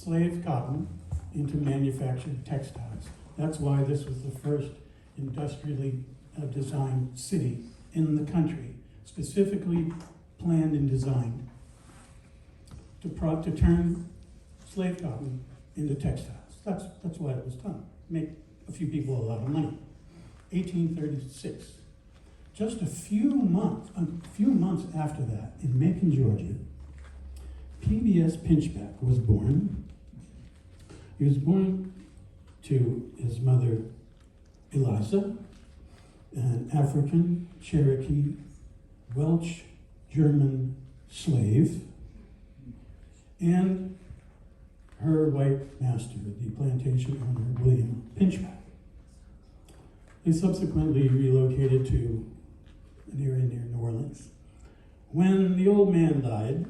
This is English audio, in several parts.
slave cotton into manufactured textiles. That's why this was the first industrially designed city in the country, specifically planned and designed to turn slave cotton into textiles. That's why it was done. Make a few people a lot of money. 1836. Just a few months after that, in Macon, Georgia, P.B.S. Pinchback was born. He was born to his mother, Eliza, an African, Cherokee, Welsh, German slave, and her white master, the plantation owner, William Pinchback. They subsequently relocated to an area near New Orleans. When the old man died,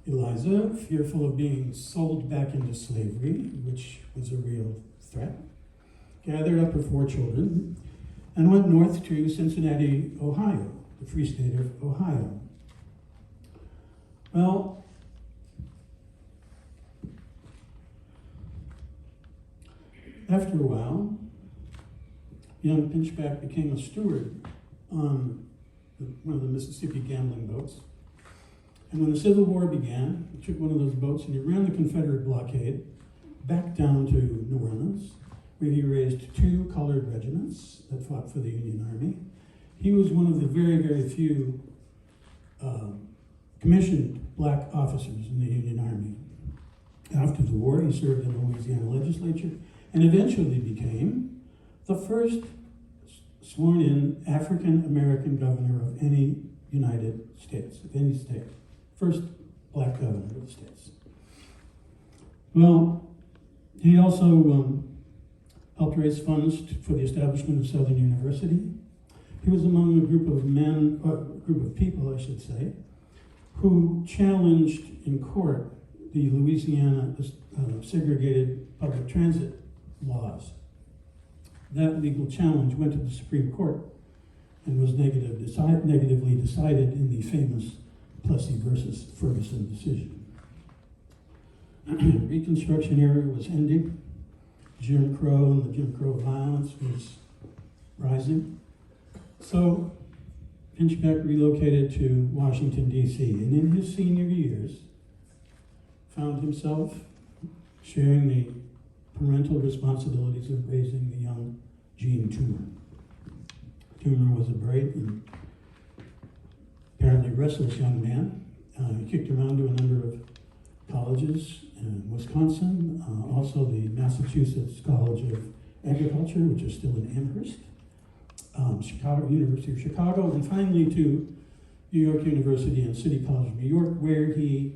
Eliza, fearful of being sold back into slavery, which was a real threat, gathered up her 4 children and went north to Cincinnati, Ohio, the Free State of Ohio. Well, after a while, young Pinchback became a steward on one of the Mississippi gambling boats. And when the Civil War began, he took one of those boats and he ran the Confederate blockade back down to New Orleans, where he raised 2 colored regiments that fought for the Union Army. He was one of the very, very few commissioned black officers in the Union Army. After the war, he served in the Louisiana legislature and eventually became the first sworn-in African-American governor of any United States, of any state. First black governor of the states. Well, he also helped raise funds for the establishment of Southern University. He was among a group of people, I should say, who challenged in court the Louisiana segregated public transit laws. That legal challenge went to the Supreme Court and was negatively decided in the famous Plessy versus Ferguson decision. Reconstruction era was ending. Jim Crow and the Jim Crow violence was rising. So Pinchback relocated to Washington, D.C., and in his senior years found himself sharing the parental responsibilities of raising the young Jean Toomer. Toomer was a bright and apparently restless young man. He kicked around to a number of colleges in Wisconsin, also the Massachusetts College of Agriculture, which is still in Amherst, University of Chicago, and finally to New York University and City College of New York, where he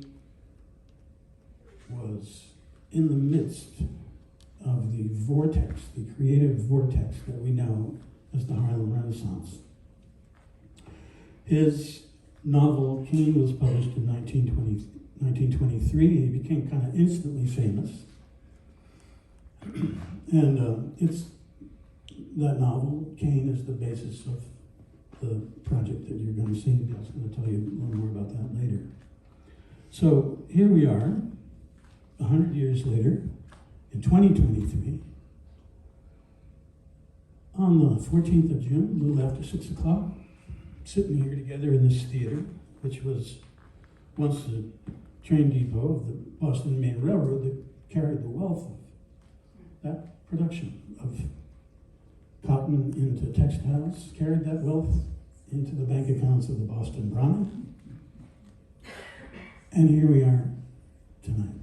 was in the midst of the vortex, the creative vortex that we know as the Harlem Renaissance. His novel, Cain, was published in 1923. He became kind of instantly famous. And that novel, Cain, is the basis of the project that you're going to see. Bill's going to tell you a little more about that later. So here we are, 100 years later, in 2023, on the 14th of June, a little after 6 o'clock, sitting here together in this theater, which was once the train depot of the Boston and Maine Railroad that carried the wealth of that production of cotton into textiles, carried that wealth into the bank accounts of the Boston Brahmin. And here we are tonight.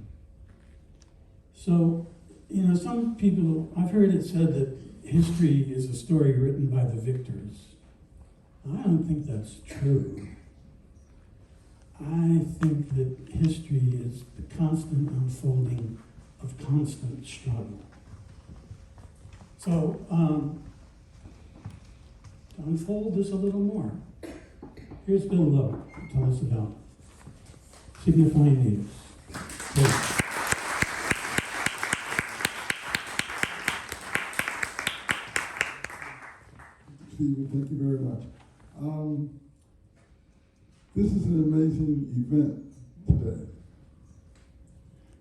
So, you know, some people, I've heard it said that history is a story written by the victors. I don't think that's true. I think that history is the constant unfolding of constant struggle. So, to unfold this a little more, here's Bill Lowe to tell us about Signifyin Natives. Stephen, thank you very much. This is an amazing event today.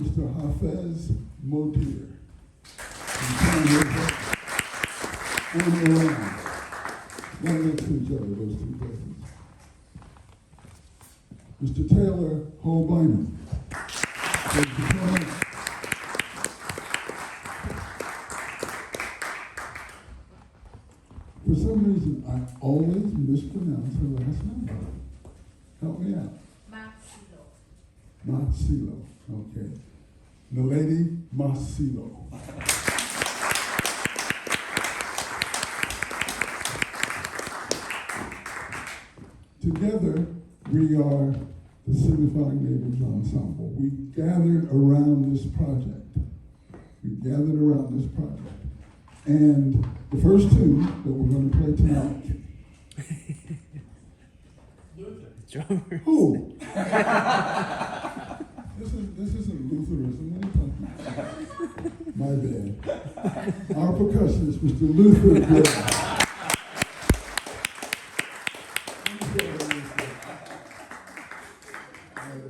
𝗕𝗏𝗲𝗄𝗧 and around. Right next to each other, those two places. Mr. Taylor Holbeinen. For some reason, I always mispronounce her last name. Help me out. 𝗏𝗍𝘆. Okay. The lady 𝗏𝗍𝘆. Together, we are the Signifyin Natives Ensemble. We gathered around this project. And the first tune that we're going to play tonight. Who? This isn't Lutheranism. What are you talking about? My bad. Our percussionist, Mr. Luther Gray.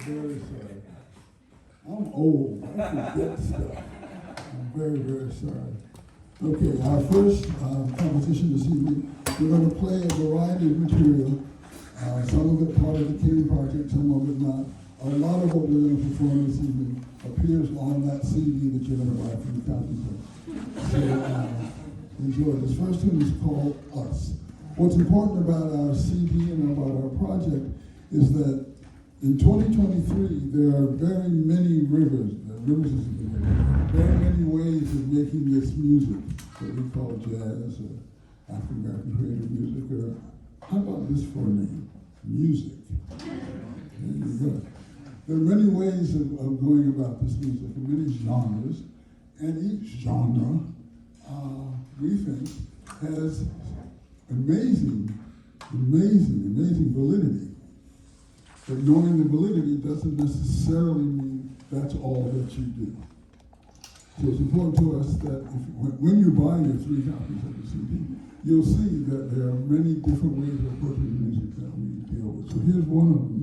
Very sorry. I'm old. I forget stuff. I'm very, very sorry. Okay, our first composition this evening, we're going to play a variety of material. Some of it part of the King Project, some of it not. A lot of what we're going to perform this evening appears on that CD that you're going to buy from the copy store. So enjoy. This first tune is called Us. What's important about our CD and about our project is that in 2023, there are very many rivers, very many ways of making this music that we call jazz or African American creative music, or how about this for a name? Music. There you go. There are many ways of going about this music, and many genres, and each genre, we think, has amazing validity. But knowing the validity doesn't necessarily mean that's all that you do. So it's important to us that when you buy your 3 copies of the CD, you'll see that there are many different ways of approaching music that we deal with. So here's one of them,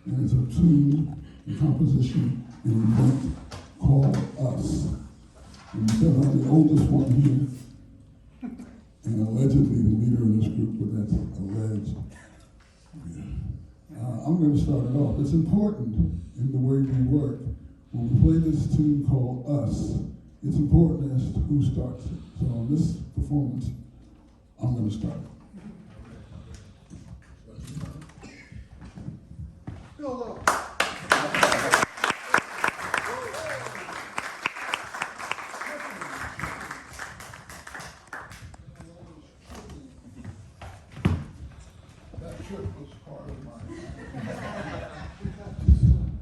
and it's a tune, a composition, an event called Us. And because I'm the oldest one here, and allegedly the leader of this group, but that's alleged. I'm going to start it off. It's important in the way we work. When we play this tune called Us, it's important as to who starts it. So on this performance, I'm going to start it. Bill Lowe. That trip was part of my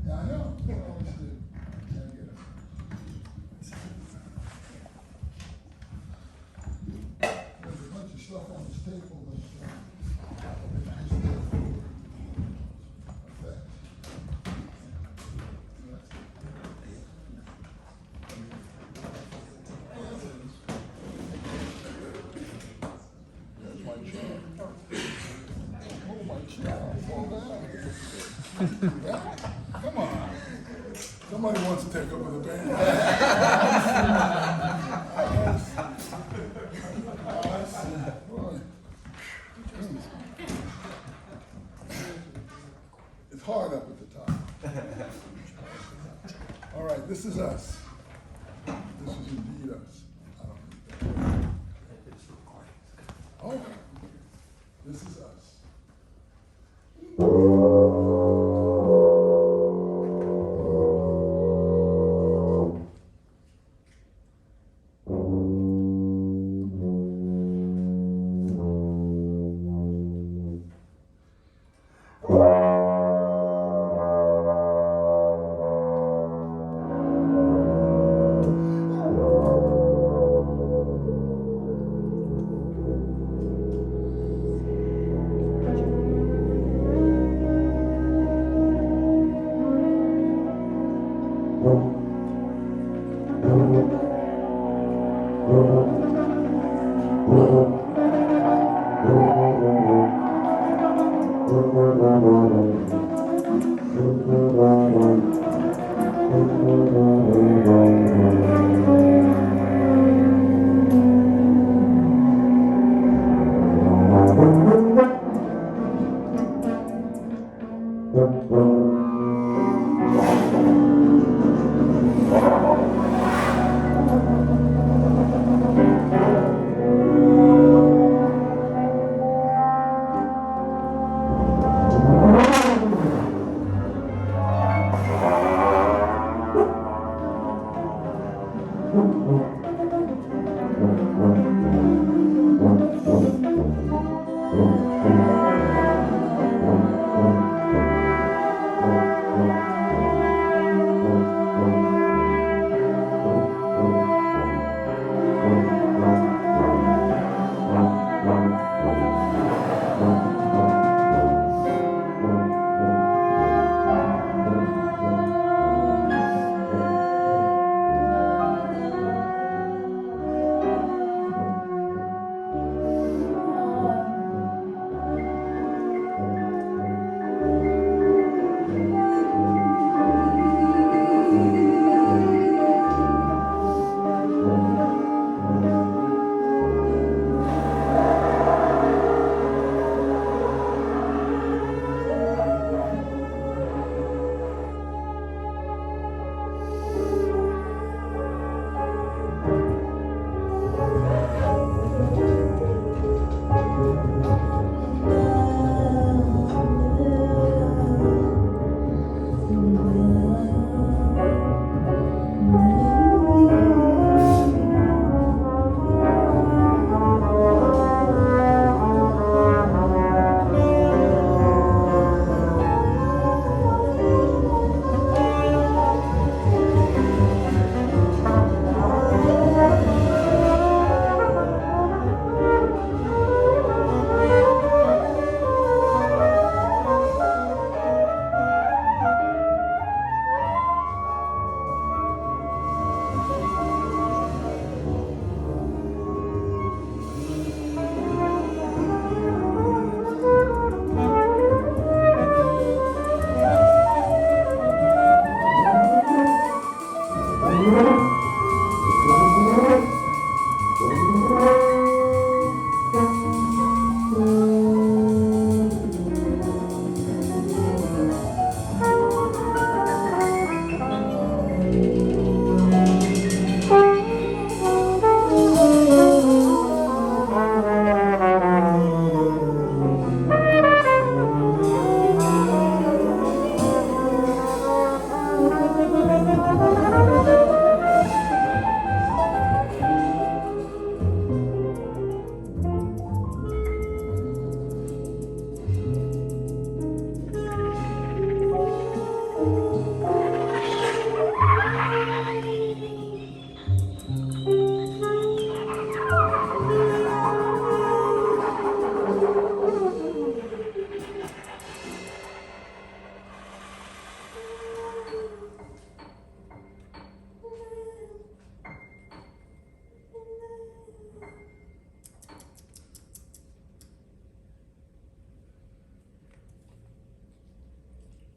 yeah, I know. I always do. Can't get it. There's a bunch of stuff on this table that's nice there for effect. There's my chair. Oh, my chair. Fall down. Come on. Somebody wants to take over the band. It's hard up at the top. All right, this is us. This is indeed us. I don't think that. Oh, this is us.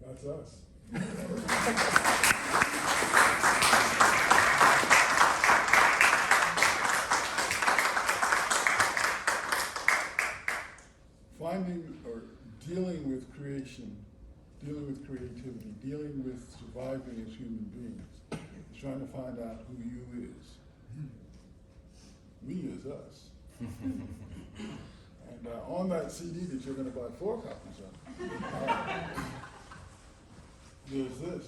That's us. Finding or dealing with creation, dealing with creativity, dealing with surviving as human beings, trying to find out who you is. We is us. And on that CD that you're going to buy 4 copies of, there's this.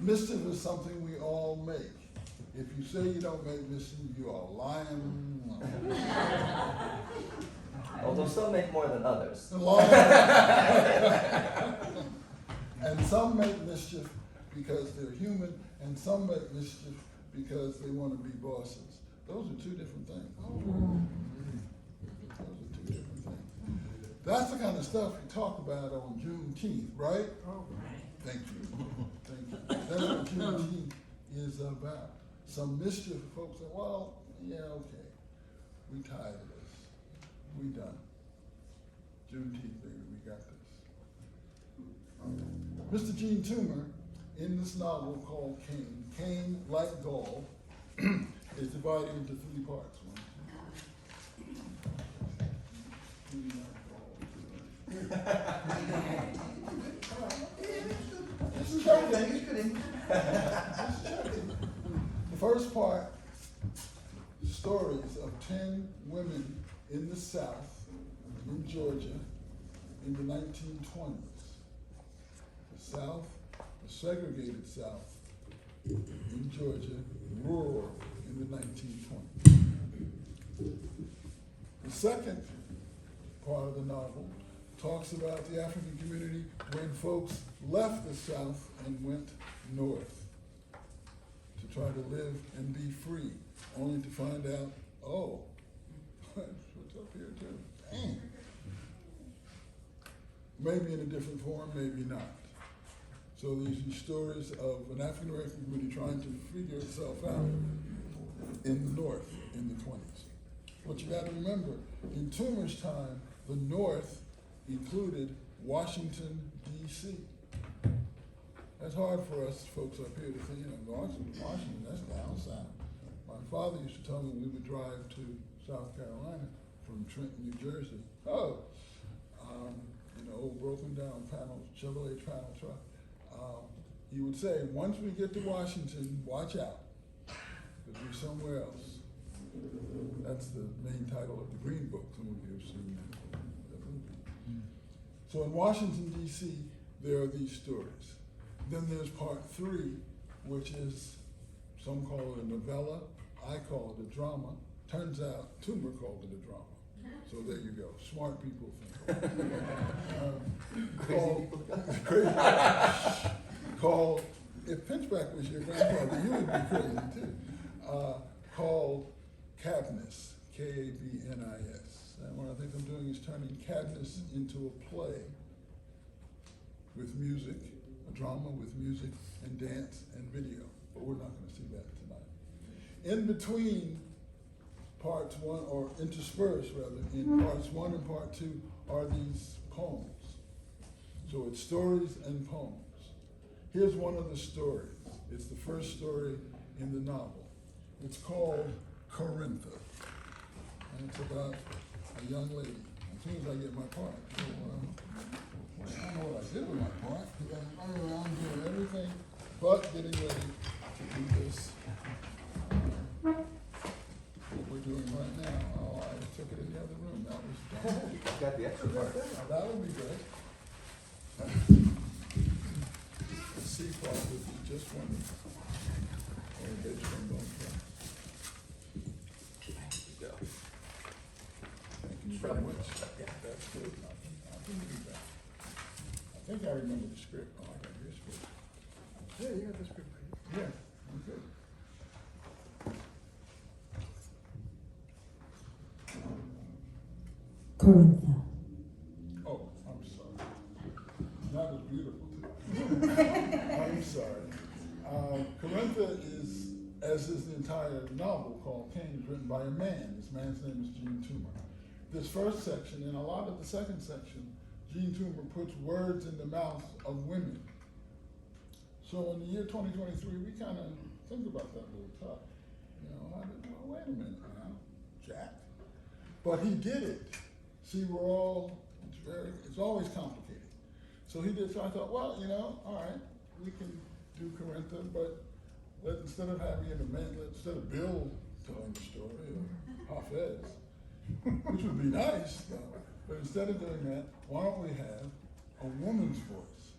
Mischief is something we all make. If you say you don't make mischief, you are lying. Although some make more than others. And some make mischief because they're human, and some make mischief because they want to be bosses. Those are two different things. Those are two different things. That's the kind of stuff we talk about on Juneteenth, right? Thank you. Thank you. That's what Juneteenth is about. Some mischief, folks say, well, yeah, okay. We tired of this. We done. Juneteenth, baby, we got this. Mr. Jean Toomer, in this novel called 𝗕, like Gaul, is divided into 3 parts. 1, 2, 3. This is joking. The first part, stories of 10 women in the South, in Georgia, in the 1920s. The South, the segregated South, in Georgia, rural in the 1920s. The second part of the novel talks about the African community when folks left the South and went north to try to live and be free, only to find out, oh, what's up here too? Dang. Maybe in a different form, maybe not. So these stories of an African American community trying to figure itself out in the North in the 20s. What you got to remember, in Toomer's time, the North included Washington, D.C. That's hard for us folks up here to think, Washington, that's down south. My father used to tell me when we would drive to South Carolina from Trenton, New Jersey. Old broken down Chevrolet panel truck. He would say, once we get to Washington, watch out, because we're somewhere else. That's the main title of the Green Book. Some of you have seen that movie. So in Washington, D.C., there are these stories. Then there's part 3, which is, some call it a novella, I call it a drama. Turns out, Toomer called it a drama. So there you go, smart people think. Called, if Pinchback was your grandfather, you would be crazy too. Called 𝗵𝗲ness, K-A-B-N-I-S. And what I think I'm doing is turning 𝗵𝗲ness into a play with music, a drama with music and dance and video. But we're not going to see that tonight. In between parts 1, or interspersed rather, in parts 1 and part 2 are these poems. So it's stories and poems. Here's one of the stories. It's the first story in the novel. It's called 𝗕. And it's about a young lady. As soon as I get my part, I don't know what I did with my part, because I'm running around doing everything but getting ready to do this. What we're doing right now. Oh, I took it in the other room. That was done. Got the extra part. That would be good. The C part would be just wonderful. Or a bass trombone part. Thank you very much. That's good. I can do that. I think I remember the script. Oh, I got your script. Yeah, you got the script right here. Yeah, I'm good. 𝗕. Oh, I'm sorry. That was beautiful too. I'm sorry. 𝗕 is, as is the entire novel called 𝗕, written by a man. This man's name is Jean Toomer. This first section, and a lot of the second section, Jean Toomer puts words in the mouths of women. So in the year 2023, we kind of think about that a little tough. Wait a minute now, Jack. But he did it. See, it's always complicated. So he did, so I thought, well, all right, we can do 𝗕, but instead of having an amendment, instead of Bill telling the story, or 𝗕𝗲𝗲, which would be nice, but instead of doing that, why don't we have a woman's voice?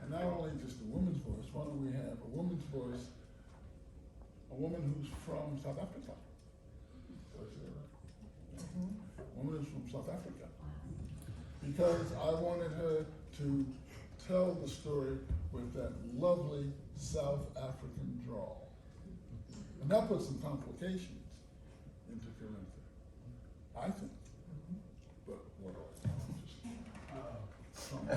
And not only just a woman's voice, why don't we have a woman's voice, a woman who's from South Africa. Did I say that right? A woman who's from South Africa. Because I wanted her to tell the story with that lovely South African drawl. And that puts some complications into 𝗕𝗏𝗏, I think. But what else? 𝗕𝗏𝗏.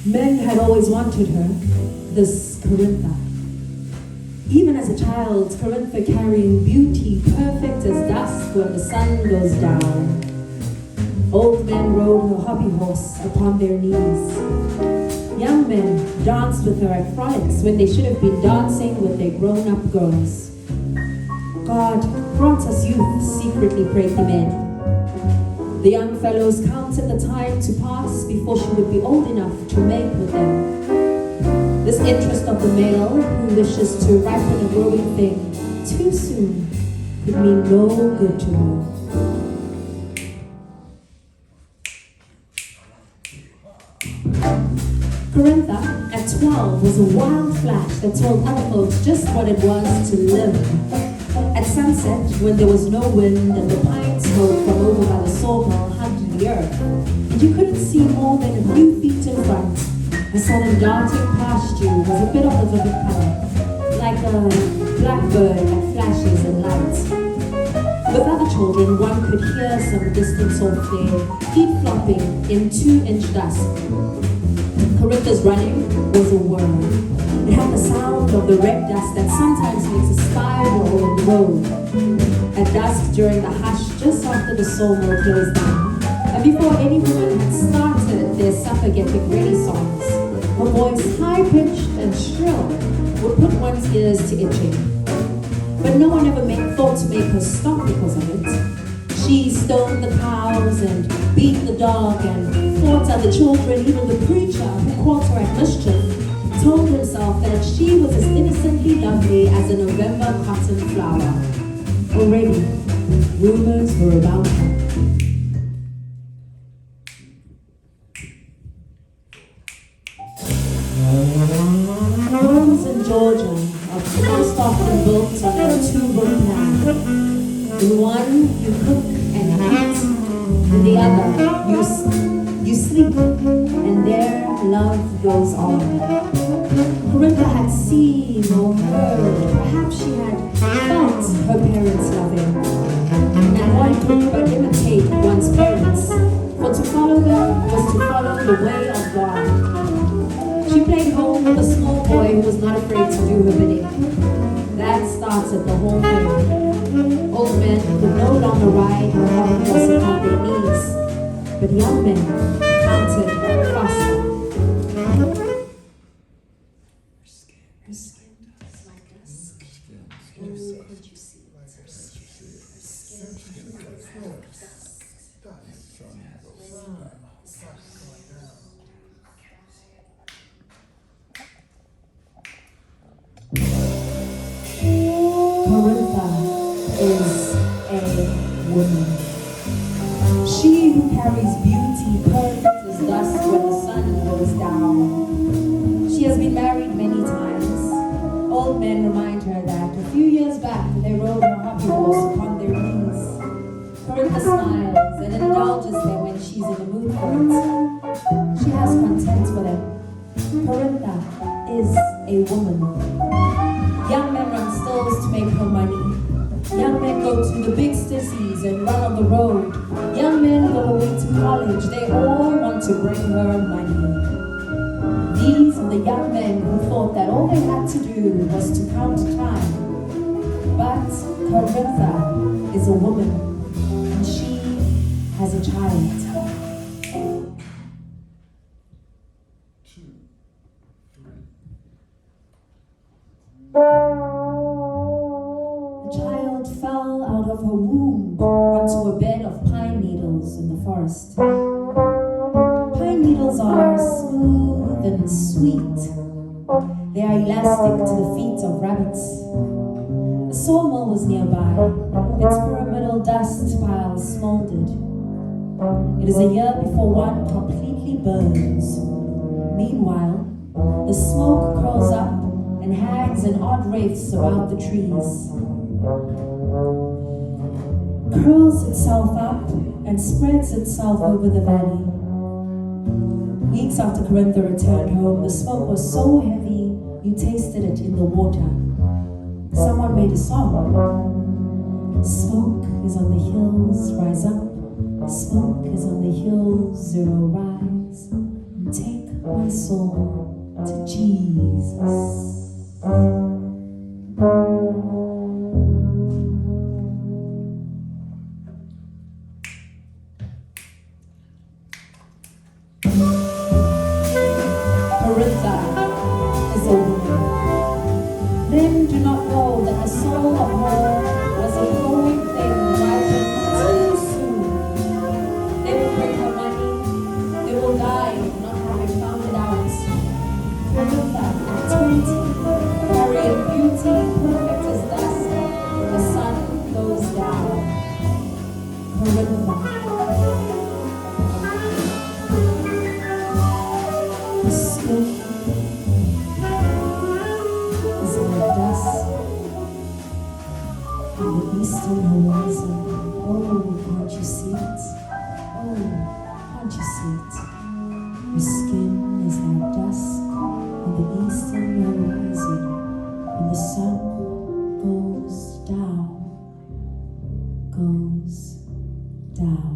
Men had always wanted her, this 𝗕𝗏𝗏. Even as a child, 𝗕𝗏𝗏 carrying beauty perfect as dusk when the sun goes down. Old men rode her hobby horse upon their knees. Young men danced with her at frolics when they should have been dancing with their grown-up girls. God, grant us youth, secretly prayed the men. The young fellows counted the time to pass before she would be old enough to mate with them. This interest of the male who wishes to ripen a growing thing too soon could mean no good to her. 𝗕𝗏𝗏 at 12 was a wild flash that told other folks just what it was to live. At sunset, when there was no wind and the pine smoke from over by the sawmill hugged the earth, and you couldn't see more than a few feet in front, I saw them darting past you was a bit of a vivid color, like a blackbird that flashes in light. With other children, one could hear some distance off their feet flopping in 2-inch dust. 𝗕𝗏𝗏's running was a whir. It had the sound of the red dust that sometimes makes a spiral on the road. At dusk, during the hush, just after the sawmill closed down, and before anyone had started their 𝗧𝘆𝗏𝗏 Renaissance, her voice, high-pitched and shrill, would put one's ears to itching. But no one ever thought to make her stop because of it. She stoned the cows and beat the dog and fought other children. Even the preacher who caught her at mischief told himself that she was as innocently lovely as a November cotton flower. Already, rumors were about her. Homes in Georgia are most often built on a two-room plan. In one, you cook and eat. In the other, you sleep, and there love goes on. 𝗕𝗏𝗏 had seen or heard, perhaps she had felt her parents loving. And one could but imitate one's parents, for to follow them was to follow the way of God. She played home with a small boy who was not afraid to do her bidding. That started the whole thing. Old men could no longer ride her hobby horse upon their knees, but young men counted faster. Her skin is like dusk. Oh, could you see it? Her skin is like 𝗕𝗏𝗏 is a woman. She who carries beauty perfect as dust men remind her that a few years back they rode her hobby horse upon their knees. 𝗕𝗏𝗲 smiles and indulges them when she's in the mood for it. She has contempt for them. 𝗕𝗏𝗲 is a woman. Young men run stills to make her money. Young men go to the big cities and run on the road. Young men go away to college. They all want to bring her money. These are the young men who thought that all they had to do was to count time. But 𝗕𝗏𝗲 is a woman, and she has a child. 2, 3. The child fell out of her womb onto a bed of pine needles in the forest. Pine needles are smooth and sweet. They are elastic to the feet of rabbits. A sawmill was nearby. Its pyramidal dust pile smoldered. It is a year before one completely burns. Meanwhile, the smoke curls up and hangs in odd wraiths about the trees. Curls itself up and spreads itself over the valley. Weeks after 𝗕𝗏𝗲 returned home, the smoke was so heavy you tasted it in the water. Someone made a song. Smoke is on the hills, rise up. Smoke is on the hills, zero rise. And take my soul to Jesus. 𝗕𝗏𝗲 is a woman. Men do not know that the soul of her was a growing thing ripened too soon. They will bring her money. They will die not having found it out. 𝗕𝗏𝗲 at 20, carrying beauty perfect as dust. The sun goes down. 𝗕𝗏𝗲. The smoke is like dust on the eastern horizon. Oh, can't you see it? Oh, can't you see it? Your skin is like dust on the eastern horizon when the sun goes down, goes down.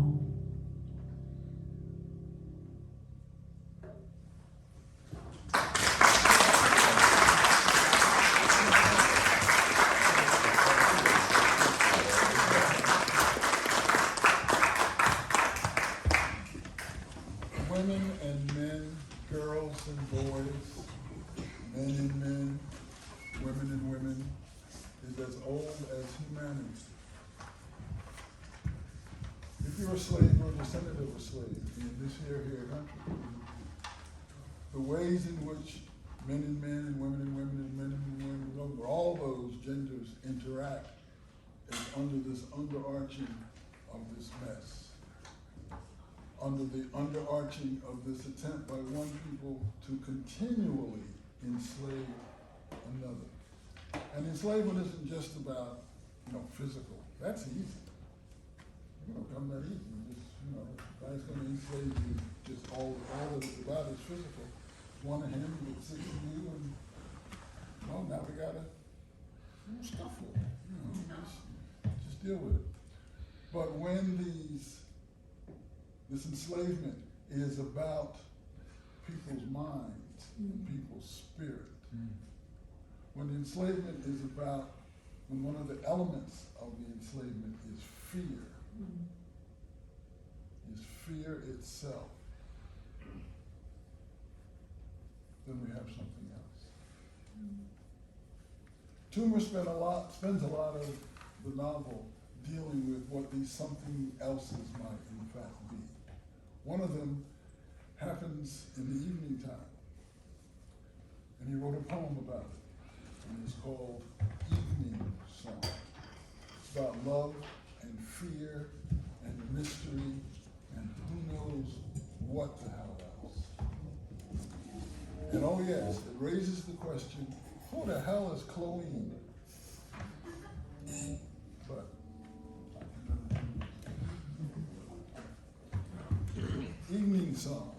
Women and men, girls and boys, men and men, women and women, is as old as humanity. If you're a slave or a descendant of a slave in this here country, the ways in which men and men and women and women and men and women and women, all those genders interact is under this underarching of this mess. Under the underarching of this attempt by one people to continually enslave another. And enslavement isn't just about, physical. That's easy. Come that easy. Just, guy's going to enslave you. Just all that it's about is physical. One of him gets 6 of you, and now we got a scuffle. Just deal with it. But when this enslavement is about people's minds and people's spirit. When the enslavement is about, when one of the elements of the enslavement is fear itself, then we have something else. Toomer spends a lot of the novel dealing with what these something else's might in fact be. One of them happens in the evening time, and he wrote a poem about it, and it's called Evening Song. It's about love and fear and mystery and who knows what the hell else. And oh yes, it raises the question, Who the hell is 𝗕𝗁? But evening song.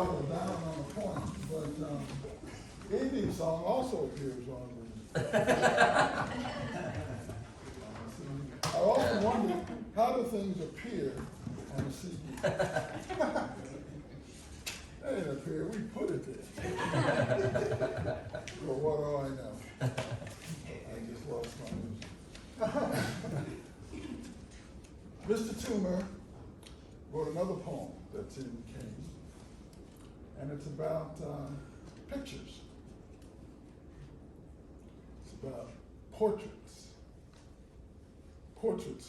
double down on the point, but evening song also appears on the. I often wonder, how do things appear on a CD? They didn't appear, we put it there. Well, what do I know? I just lost my news. Mr. Toomer wrote another poem that's in Kings, and it's about pictures. It's about portraits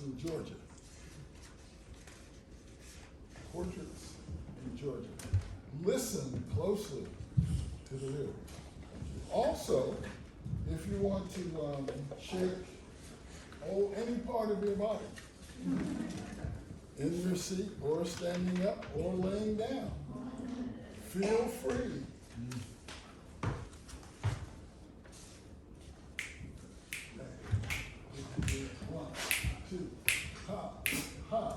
in Georgia. Portraits in Georgia. Listen closely to the lyrics. Also, if you want to shake any part of your body, in your seat or standing up or laying down, feel free. One, two, ha, ha.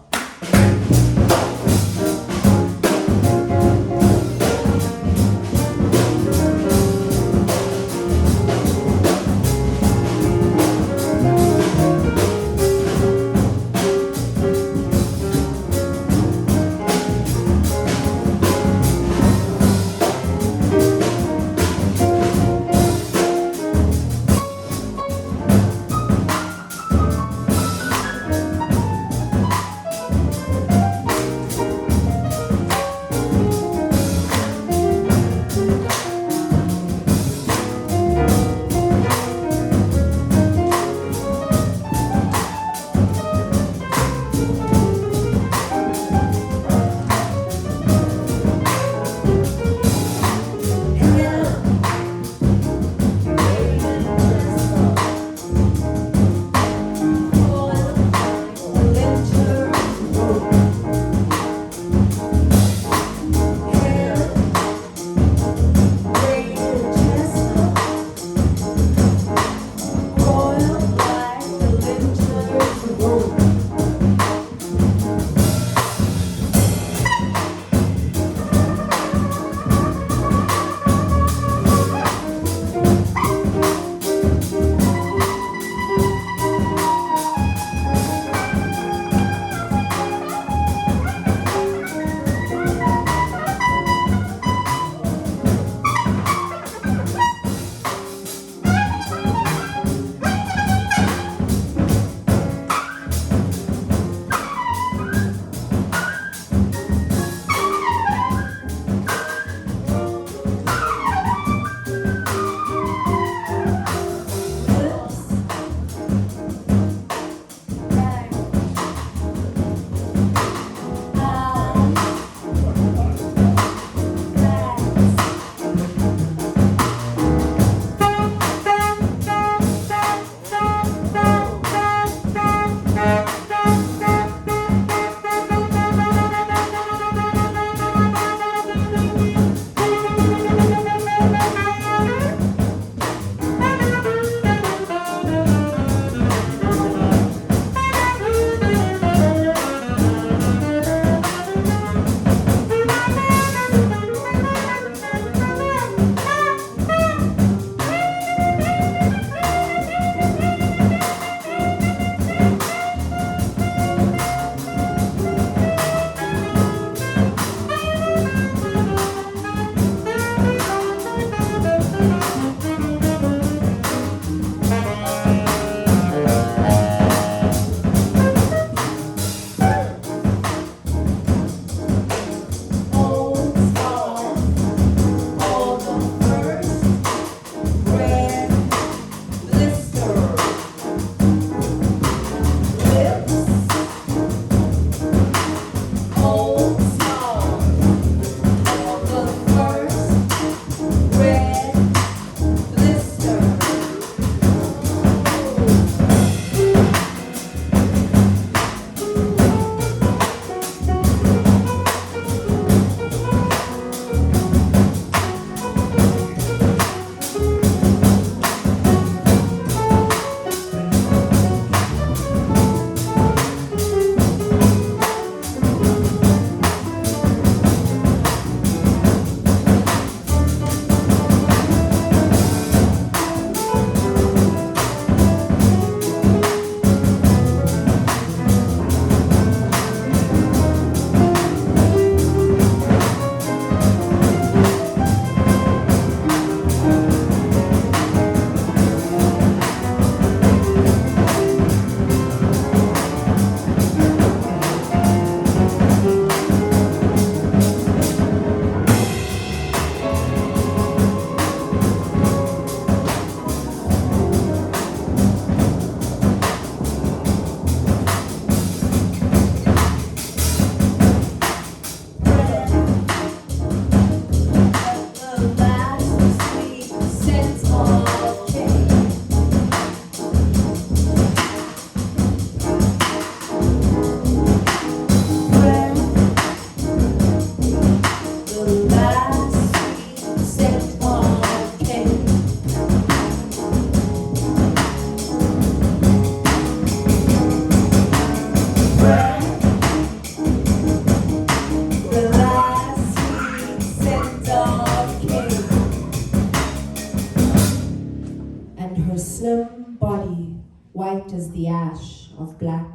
of black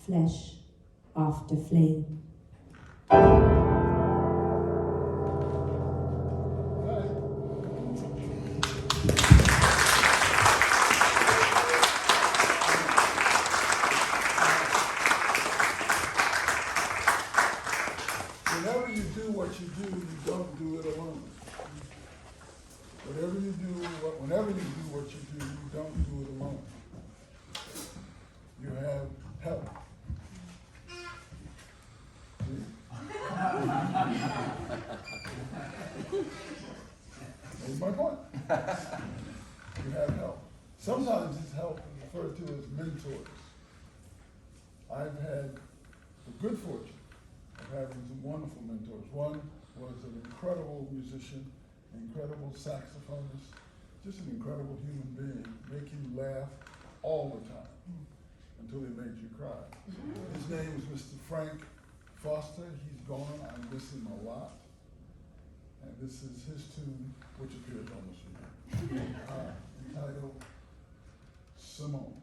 flesh after flame. Whenever you do what you do, you don't do it alone. Whenever you do what you do, you don't do it alone. You have help. That's my point. You have help. Sometimes this help is referred to as mentors. I've had the good fortune of having some wonderful mentors. One was an incredible musician, incredible saxophonist, just an incredible human being, make you laugh all the time until he made you cry. His name was Mr. Frank Foster. He's gone. I miss him a lot. And this is his tune, which appears on the CD, entitled Simone.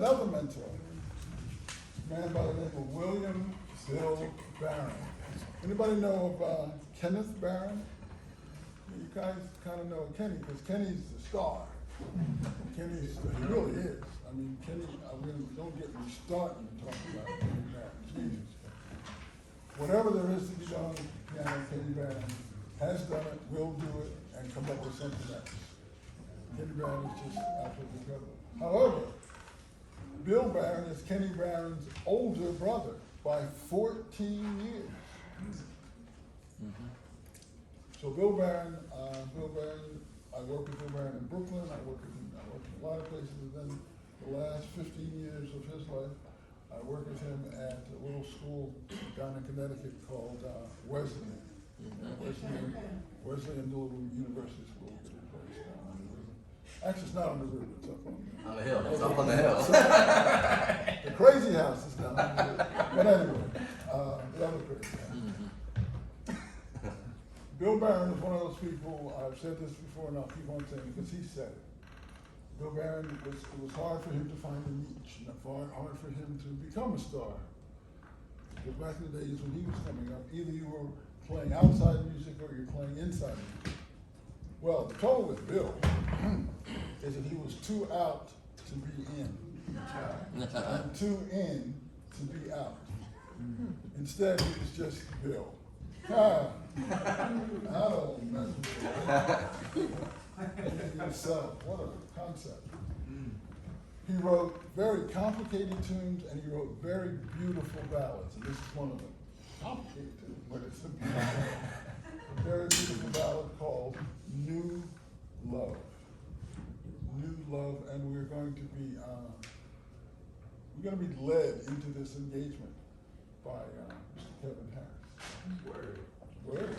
another mentor, a man by the name of William Bill Barron. Anybody know of Kenneth Barron? You guys kind of know Kenny, because Kenny's the star. Kenny's, he really is. I mean, Kenny, don't get me started talking about Kenny Barron. Jesus. Whatever there is to be done on the piano, Kenny Barron has done it, will do it, and come up with something else. Kenny Barron is just absolutely incredible. However, Bill Barron is Kenny Barron's older brother by 14 years. So Bill Barron, I worked with Bill Barron in Brooklyn. I worked in a lot of places. And then the last 15 years of his life, I worked with him at a little school down in Connecticut called Wesleyan. Wesleyan Lowell University School. Actually, it's not on the river, it's up on the hill. It's up on the hill. The crazy house is down on the river. But anyway, the other crazy house. Bill Barron is one of those people, I've said this before and I'll keep on saying it because he said it. Bill Barron, it was hard for him to find a niche, and hard for him to become a star. Because back in the days when he was coming up, either you were playing outside music or you're playing inside music. Well, the trouble with Bill is that he was too out to be in, and too in to be out. Instead, he was just Bill. I don't mess with yourself. What a concept. He wrote very complicated tunes and he wrote very beautiful ballads. And this is one of them. Complicated tunes, but it's a very beautiful ballad called New Love. New Love, and we're going to be led into this engagement by Mr. Kevin Harris. Word. Word.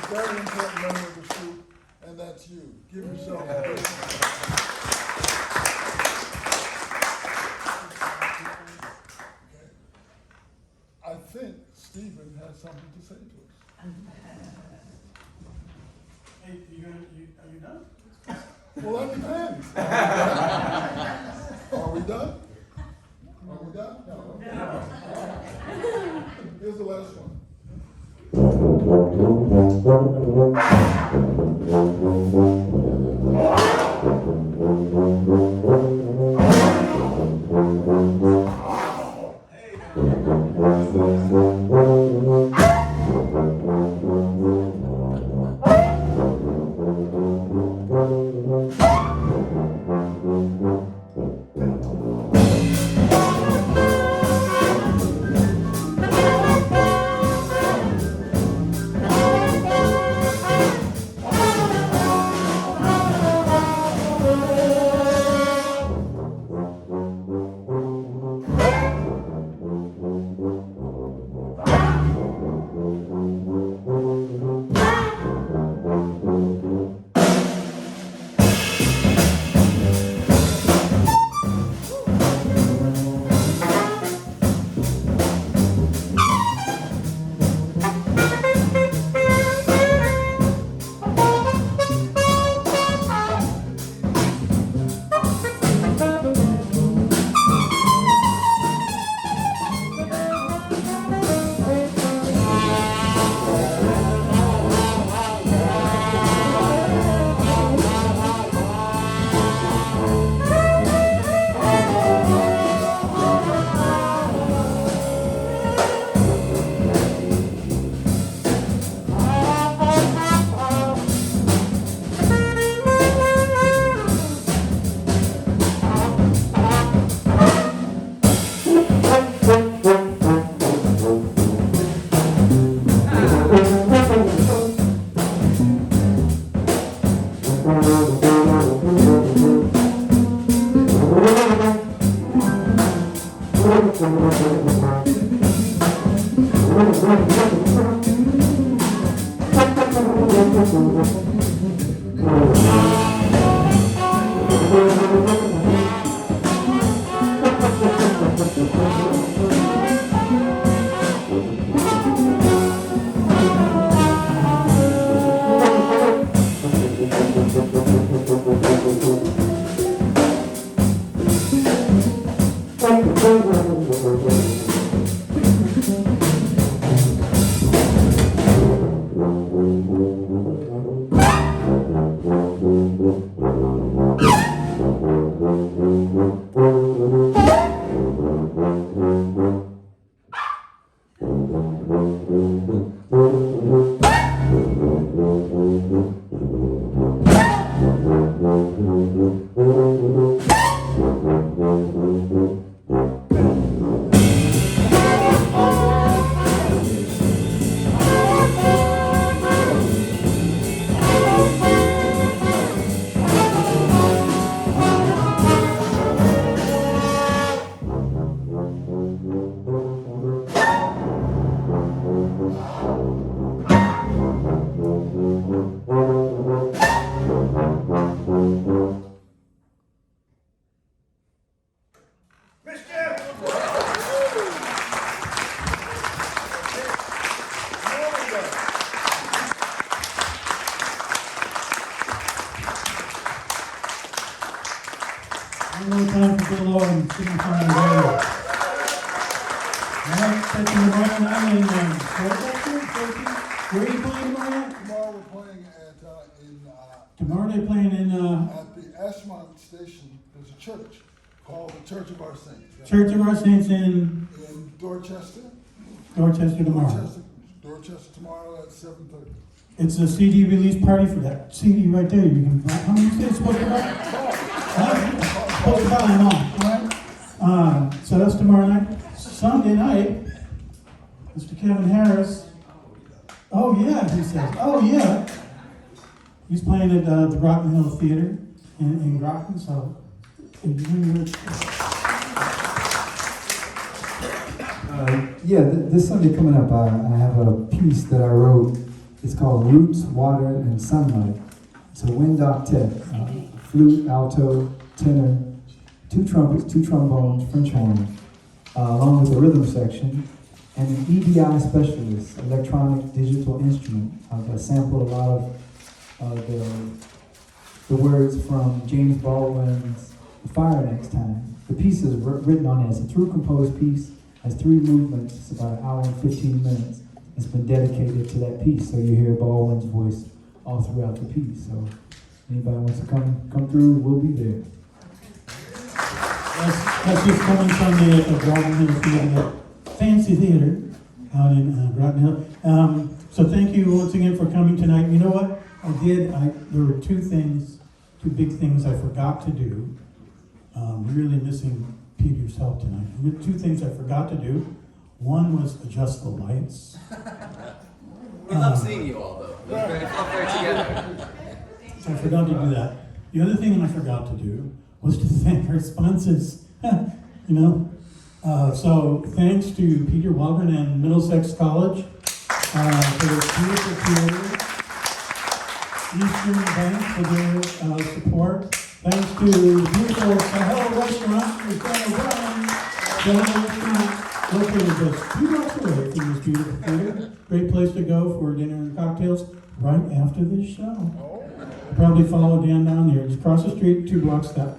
Very important member of the group, and that's you. Give yourself a big Okay. I think Stephen has something to say to us. Hey, are you done? Well, that depends. Are we done? Are we done? No. Here's the last one. One more time for Bill Lowe and Signifyin Natives. All right, taking the bottom island then. Where are you playing tomorrow? Tomorrow we're playing Tomorrow they're playing in at the Ashmont station. There's a church called the Church of Our Saints. Church of Our Saints in Dorchester. Dorchester tomorrow. Dorchester tomorrow at 7:30. It's a CD release party for that CD right there. You can. How many kids supposed to buy? Supposed to buy them all. All right. So that's tomorrow night. Sunday night, Mr. Kevin Harris. Oh yeah, he says. Oh yeah. He's playing at the Groton Hill Theater in Groton, so. This Sunday coming up, I have a piece that I wrote. It's called Roots, Water, and Sunlight. It's a wind octet, flute, alto, tenor, 2 trumpets, 2 trombones, French horn, along with a rhythm section, and an EDI specialist, electronic digital instrument. I've sampled a lot of the words from James Baldwin's Fire Next Time. The piece is written on it. It's a true composed piece. Has 3 movements. It's about 1 hour and 15 minutes. It's been dedicated to that piece, so you hear Baldwin's voice all throughout the piece. So anybody wants to come through, we'll be there. That's this coming Sunday at the Groton Hill Theater, fancy theater out in Groton Hill. So thank you once again for coming tonight. You know what? There were 2 big things I forgot to do. Really missing Peter's help tonight. 2 things I forgot to do. One was adjust the lights. We love seeing you all, though. We're very together. So I forgot to do that. The other thing I forgot to do was to thank our sponsors. So thanks to Peter Waldron and Middlesex College for their beautiful theater. Eastern Bank for their support. Thanks to the beautiful 𝗕𝗏 restaurant with Daniel Bryan. 𝗕𝗏 restaurant located just 2 blocks away from this beautiful theater. Great place to go for dinner and cocktails right after this show. Probably follow Dan down here. Just across the street, 2 blocks toward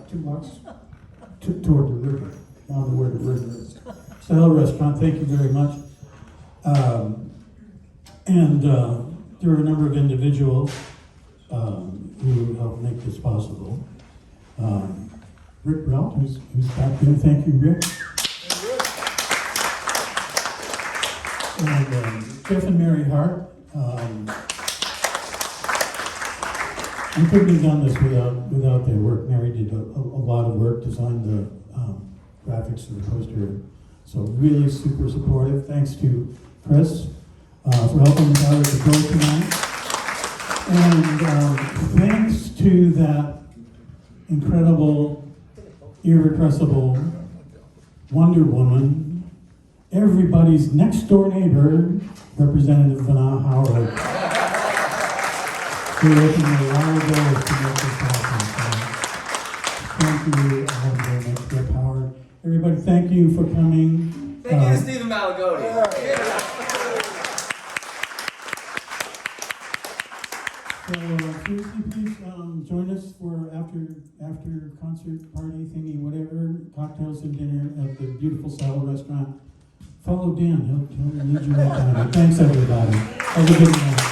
the river, down to where the river is. 𝗕𝗏 restaurant, thank you very much. There are a number of individuals who helped make this possible. Rick Relt, who's back there, thank you, Rick. And Jeff and Mary Hart. I couldn't have done this without their work. Mary did a lot of work, designed the graphics for the poster. So really super supportive. Thanks to Chris for helping us out at the door tonight. And thanks to that incredible, irrepressible Wonder Woman, everybody's next door neighbor, Representative 𝗏𝗏 𝗏𝗏. We're opening a lot of doors to make this happen. So thank you all very much, 𝗏𝗏. Everybody, thank you for coming. Thank you to Stephen Malagodi. So seriously, please join us for after concert party thingy, whatever, cocktails and dinner at the beautiful 𝗏𝗏 restaurant. Follow Dan; he'll lead you right down. Thanks, everybody. Have a good night.